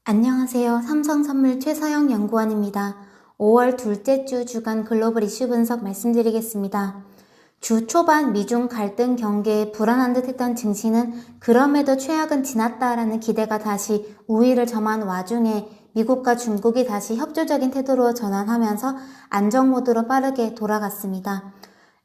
안녕하세요. 삼성선물 최서영 연구원입니다. 5월 둘째 주 주간 글로벌 이슈 분석 말씀드리겠습니다. 주 초반 미중 갈등 경계에 불안한 듯 했던 증시는 그럼에도 최악은 지났다라는 기대가 다시 우위를 점한 와중에 미국과 중국이 다시 협조적인 태도로 전환하면서 안정 모드로 빠르게 돌아갔습니다.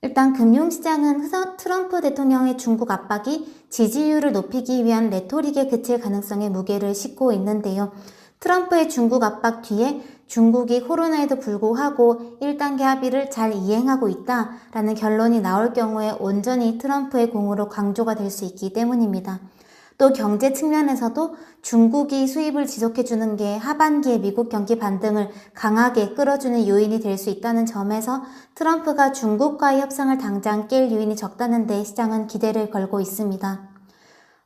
일단 금융시장은 트럼프 대통령의 중국 압박이 지지율을 높이기 위한 레토릭에 그칠 가능성에 무게를 싣고 있는데요. 트럼프의 중국 압박 뒤에 중국이 코로나에도 불구하고 1단계 합의를 잘 이행하고 있다라는 결론이 나올 경우에 온전히 트럼프의 공으로 강조가 될 수 있기 때문입니다. 또 경제 측면에서도 중국이 수입을 지속해주는 게 하반기에 미국 경기 반등을 강하게 끌어주는 요인이 될 수 있다는 점에서 트럼프가 중국과의 협상을 당장 깰 요인이 적다는 데 시장은 기대를 걸고 있습니다.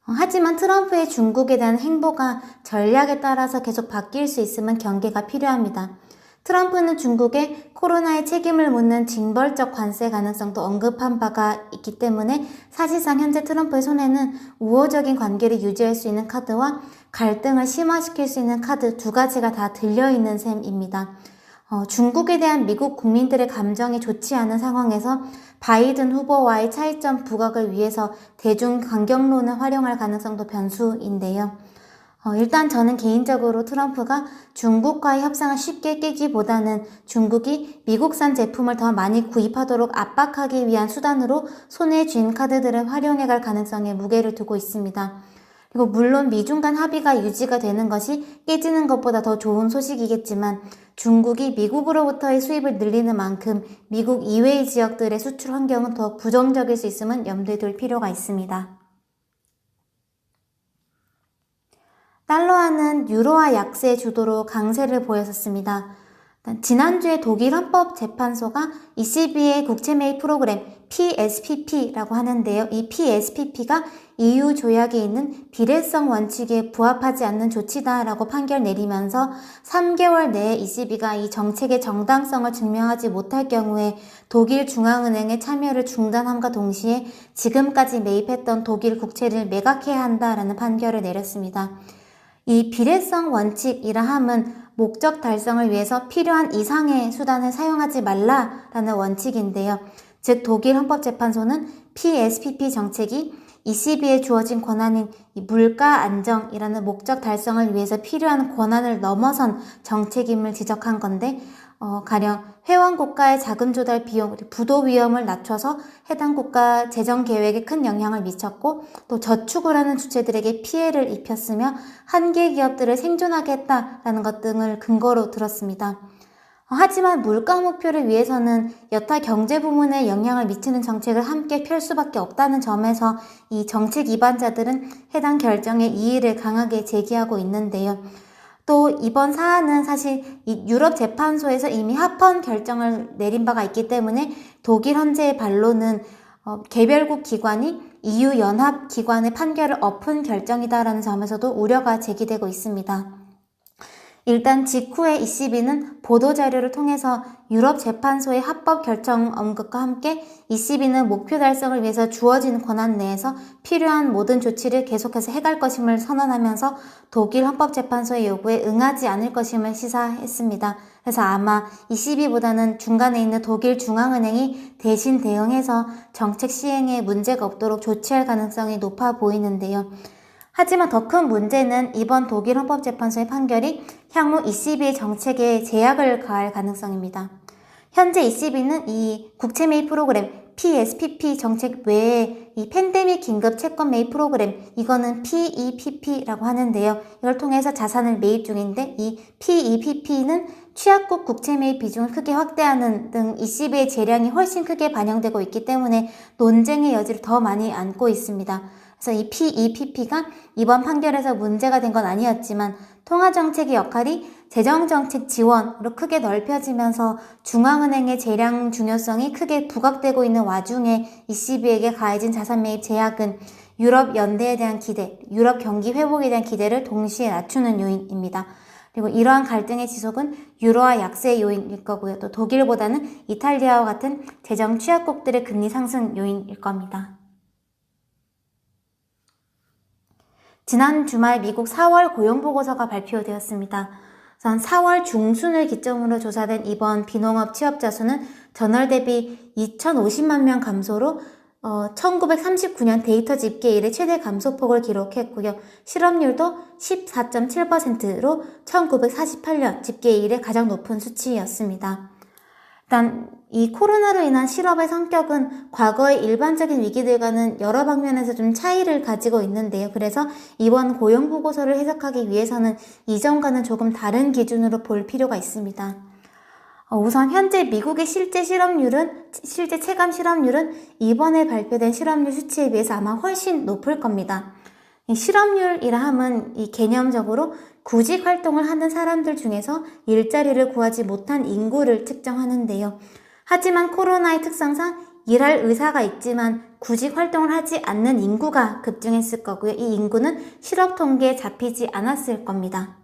하지만 트럼프의 중국에 대한 행보가 전략에 따라서 계속 바뀔 수 있으면 경계가 필요합니다. 트럼프는 중국에 코로나의 책임을 묻는 징벌적 관세 가능성도 언급한 바가 있기 때문에 사실상 현재 트럼프의 손에는 우호적인 관계를 유지할 수 있는 카드와 갈등을 심화시킬 수 있는 카드 두 가지가 다 들려있는 셈입니다. 중국에 대한 미국 국민들의 감정이 좋지 않은 상황에서 바이든 후보와의 차이점 부각을 위해서 대중 강경론을 활용할 가능성도 변수인데요. 일단 저는 개인적으로 트럼프가 중국과의 협상을 쉽게 깨기보다는 중국이 미국산 제품을 더 많이 구입하도록 압박하기 위한 수단으로 손에 쥔 카드들을 활용해갈 가능성에 무게를 두고 있습니다. 그리고 물론 미중 간 합의가 유지가 되는 것이 깨지는 것보다 더 좋은 소식이겠지만 중국이 미국으로부터의 수입을 늘리는 만큼 미국 이외의 지역들의 수출 환경은 더 부정적일 수 있음은 염두에 둘 필요가 있습니다. 달러화는 유로화 약세 주도로 강세를 보였었습니다. 지난주에 독일 헌법재판소가 ECB의 국채매입 프로그램 PSPP라고 하는데요. 이 PSPP가 EU 조약에 있는 비례성 원칙에 부합하지 않는 조치다라고 판결 내리면서 3개월 내에 ECB가 이 정책의 정당성을 증명하지 못할 경우에 독일 중앙은행의 참여를 중단함과 동시에 지금까지 매입했던 독일 국채를 매각해야 한다라는 판결을 내렸습니다. 이 비례성 원칙이라 함은 목적 달성을 위해서 필요한 이상의 수단을 사용하지 말라라는 원칙인데요. 즉 독일 헌법재판소는 PSPP 정책이 ECB에 주어진 권한인 물가 안정이라는 목적 달성을 위해서 필요한 권한을 넘어선 정책임을 지적한 건데 가령 회원국가의 자금 조달 비용, 부도 위험을 낮춰서 해당 국가 재정 계획에 큰 영향을 미쳤고 또 저축을 하는 주체들에게 피해를 입혔으며 한계 기업들을 생존하게 했다라는 것 등을 근거로 들었습니다. 하지만 물가 목표를 위해서는 여타 경제 부문에 영향을 미치는 정책을 함께 펼 수밖에 없다는 점에서 이 정책 위반자들은 해당 결정의 이의를 강하게 제기하고 있는데요. 또 이번 사안은 사실 유럽 재판소에서 이미 합헌 결정을 내린 바가 있기 때문에 독일 헌재의 반론은 개별국 기관이 EU 연합 기관의 판결을 엎은 결정이다라는 점에서도 우려가 제기되고 있습니다. 일단 직후에 ECB는 보도자료를 통해서 유럽 재판소의 합법 결정 언급과 함께 ECB는 목표 달성을 위해서 주어진 권한 내에서 필요한 모든 조치를 계속해서 해갈 것임을 선언하면서 독일 헌법재판소의 요구에 응하지 않을 것임을 시사했습니다. 그래서 아마 ECB보다는 중간에 있는 독일 중앙은행이 대신 대응해서 정책 시행에 문제가 없도록 조치할 가능성이 높아 보이는데요. 하지만 더 큰 문제는 이번 독일 헌법재판소의 판결이 향후 ECB의 정책에 제약을 가할 가능성입니다. 현재 ECB는 이 국채 매입 프로그램 PSPP 정책 외에 이 팬데믹 긴급 채권 매입 프로그램 이거는 PEPP라고 하는데요. 이걸 통해서 자산을 매입 중인데 이 PEPP는 취약국 국채 매입 비중을 크게 확대하는 등 ECB의 재량이 훨씬 크게 반영되고 있기 때문에 논쟁의 여지를 더 많이 안고 있습니다. 그래서 이 PEPP가 이번 판결에서 문제가 된 건 아니었지만 통화정책의 역할이 재정정책 지원으로 크게 넓혀지면서 중앙은행의 재량 중요성이 크게 부각되고 있는 와중에 ECB에게 가해진 자산 매입 제약은 유럽 연대에 대한 기대, 유럽 경기 회복에 대한 기대를 동시에 낮추는 요인입니다. 그리고 이러한 갈등의 지속은 유로화 약세의 요인일 거고요. 또 독일보다는 이탈리아와 같은 재정 취약국들의 금리 상승 요인일 겁니다. 지난 주말 미국 4월 고용보고서가 발표되었습니다. 우선 4월 중순을 기점으로 조사된 이번 비농업 취업자 수는 전월 대비 2,050만 명 감소로 1939년 데이터 집계 이래 최대 감소폭을 기록했고요. 실업률도 14.7%로 1948년 집계 이래 가장 높은 수치였습니다. 일단 이 코로나로 인한 실업의 성격은 과거의 일반적인 위기들과는 여러 방면에서 좀 차이를 가지고 있는데요. 그래서 이번 고용보고서를 해석하기 위해서는 이전과는 조금 다른 기준으로 볼 필요가 있습니다. 우선 현재 미국의 실제 체감 실업률은 이번에 발표된 실업률 수치에 비해서 아마 훨씬 높을 겁니다. 이 실업률이라 함은 이 개념적으로 구직 활동을 하는 사람들 중에서 일자리를 구하지 못한 인구를 측정하는데요. 하지만 코로나의 특성상 일할 의사가 있지만 구직 활동을 하지 않는 인구가 급증했을 거고요. 이 인구는 실업 통계에 잡히지 않았을 겁니다.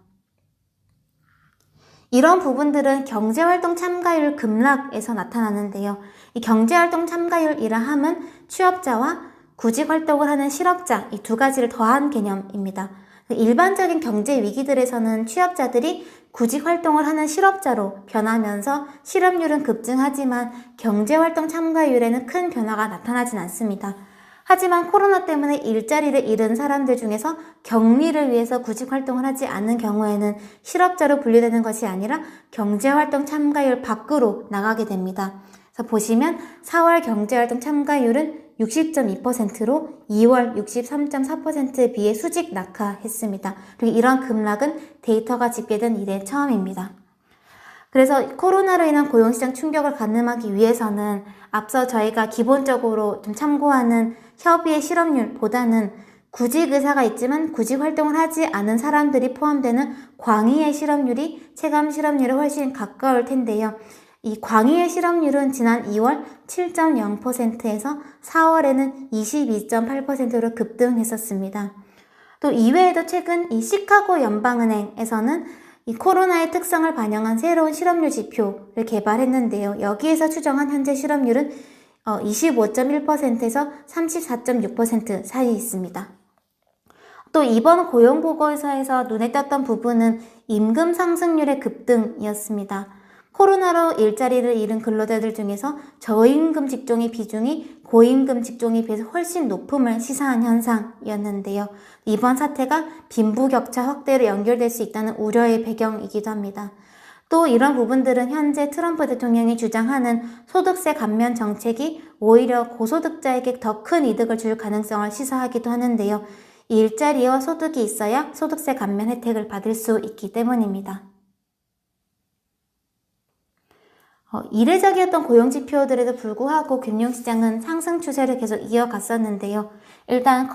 이런 부분들은 경제활동 참가율 급락에서 나타나는데요. 이 경제활동 참가율이라 함은 취업자와 구직활동을 하는 실업자 이 두 가지를 더한 개념입니다. 일반적인 경제 위기들에서는 취업자들이 구직활동을 하는 실업자로 변하면서 실업률은 급증하지만 경제활동 참가율에는 큰 변화가 나타나진 않습니다. 하지만 코로나 때문에 일자리를 잃은 사람들 중에서 격리를 위해서 구직활동을 하지 않는 경우에는 실업자로 분류되는 것이 아니라 경제활동 참가율 밖으로 나가게 됩니다. 그래서 보시면 4월 경제활동 참가율은 60.2%로 2월 63.4%에 비해 수직 낙하했습니다. 그리고 이런 급락은 데이터가 집계된 이래 처음입니다. 그래서 코로나로 인한 고용시장 충격을 가늠하기 위해서는 앞서 저희가 기본적으로 좀 참고하는 협의의 실업률보다는 구직 의사가 있지만 구직 활동을 하지 않은 사람들이 포함되는 광의의 실업률이 체감 실업률에 훨씬 가까울 텐데요. 이 광의의 실업률은 지난 2월 7.0%에서 4월에는 22.8%로 급등했었습니다. 또 이외에도 최근 이 시카고 연방은행에서는 이 코로나의 특성을 반영한 새로운 실업률 지표를 개발했는데요. 여기에서 추정한 현재 실업률은 25.1%에서 34.6% 사이에 있습니다. 또 이번 고용보고서에서 눈에 띄었던 부분은 임금 상승률의 급등이었습니다. 코로나로 일자리를 잃은 근로자들 중에서 저임금 직종의 비중이 고임금 직종에 비해서 훨씬 높음을 시사한 현상이었는데요. 이번 사태가 빈부격차 확대로 연결될 수 있다는 우려의 배경이기도 합니다. 또 이런 부분들은 현재 트럼프 대통령이 주장하는 소득세 감면 정책이 오히려 고소득자에게 더 큰 이득을 줄 가능성을 시사하기도 하는데요. 일자리와 소득이 있어야 소득세 감면 혜택을 받을 수 있기 때문입니다. 이례적이었던 고용지표들에도 불구하고 금융시장은 상승 추세를 계속 이어갔었는데요. 일단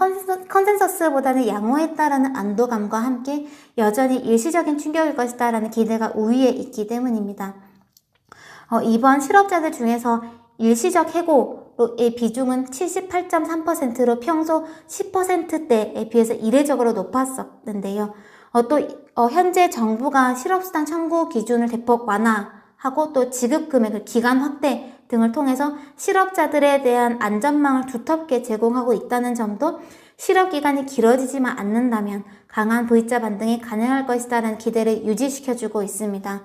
컨센서스보다는 양호했다라는 안도감과 함께 여전히 일시적인 충격일 것이다라는 기대가 우위에 있기 때문입니다. 이번 실업자들 중에서 일시적 해고의 비중은 78.3%로 평소 10%대에 비해서 이례적으로 높았었는데요. 또 현재 정부가 실업수당 청구 기준을 대폭 완화하고 또 지급 금액을 기간 확대 등을 통해서 실업자들에 대한 안전망을 두텁게 제공하고 있다는 점도 실업기간이 길어지지만 않는다면 강한 V자 반등이 가능할 것이다라는 기대를 유지시켜주고 있습니다.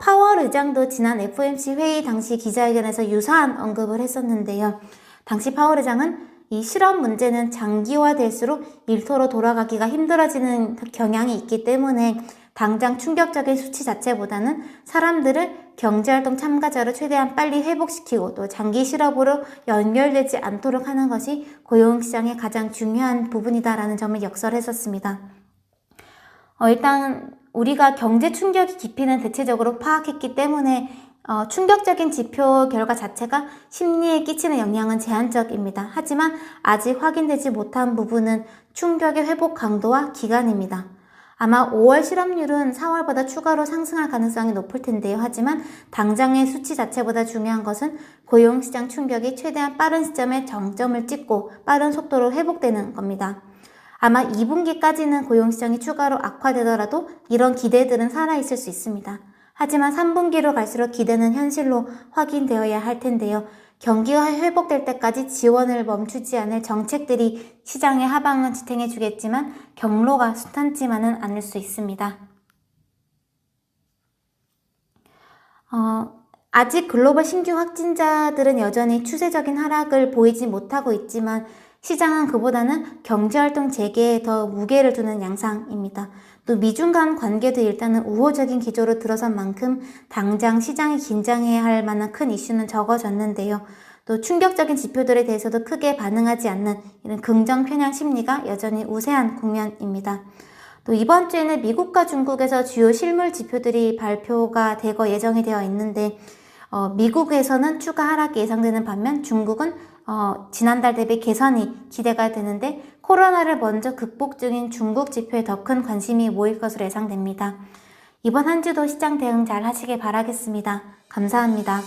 파월 의장도 지난 FOMC 회의 당시 기자회견에서 유사한 언급을 했었는데요. 당시 파월 의장은 이 실업 문제는 장기화될수록 일터로 돌아가기가 힘들어지는 경향이 있기 때문에 당장 충격적인 수치 자체보다는 사람들을 경제활동 참가자로 최대한 빨리 회복시키고 또 장기 실업으로 연결되지 않도록 하는 것이 고용시장의 가장 중요한 부분이다라는 점을 역설했었습니다. 일단 우리가 경제 충격의 깊이는 대체적으로 파악했기 때문에 충격적인 지표 결과 자체가 심리에 끼치는 영향은 제한적입니다. 하지만 아직 확인되지 못한 부분은 충격의 회복 강도와 기간입니다. 아마 5월 실업률은 4월보다 추가로 상승할 가능성이 높을 텐데요. 하지만 당장의 수치 자체보다 중요한 것은 고용시장 충격이 최대한 빠른 시점에 정점을 찍고 빠른 속도로 회복되는 겁니다. 아마 2분기까지는 고용시장이 추가로 악화되더라도 이런 기대들은 살아있을 수 있습니다. 하지만 3분기로 갈수록 기대는 현실로 확인되어야 할 텐데요. 경기가 회복될 때까지 지원을 멈추지 않을 정책들이 시장의 하방은 지탱해 주겠지만 경로가 순탄치만은 않을 수 있습니다. 아직 글로벌 신규 확진자들은 여전히 추세적인 하락을 보이지 못하고 있지만 시장은 그보다는 경제활동 재개에 더 무게를 두는 양상입니다. 또 미중 간 관계도 일단은 우호적인 기조로 들어선 만큼 당장 시장이 긴장해야 할 만한 큰 이슈는 적어졌는데요. 또 충격적인 지표들에 대해서도 크게 반응하지 않는 이런 긍정 편향 심리가 여전히 우세한 국면입니다. 또 이번 주에는 미국과 중국에서 주요 실물 지표들이 발표가 되고 예정이 되어 있는데 미국에서는 추가 하락이 예상되는 반면 중국은 지난달 대비 개선이 기대가 되는데 코로나를 먼저 극복 중인 중국 지표에 더 큰 관심이 모일 것으로 예상됩니다. 이번 한 주도 시장 대응 잘 하시길 바라겠습니다. 감사합니다.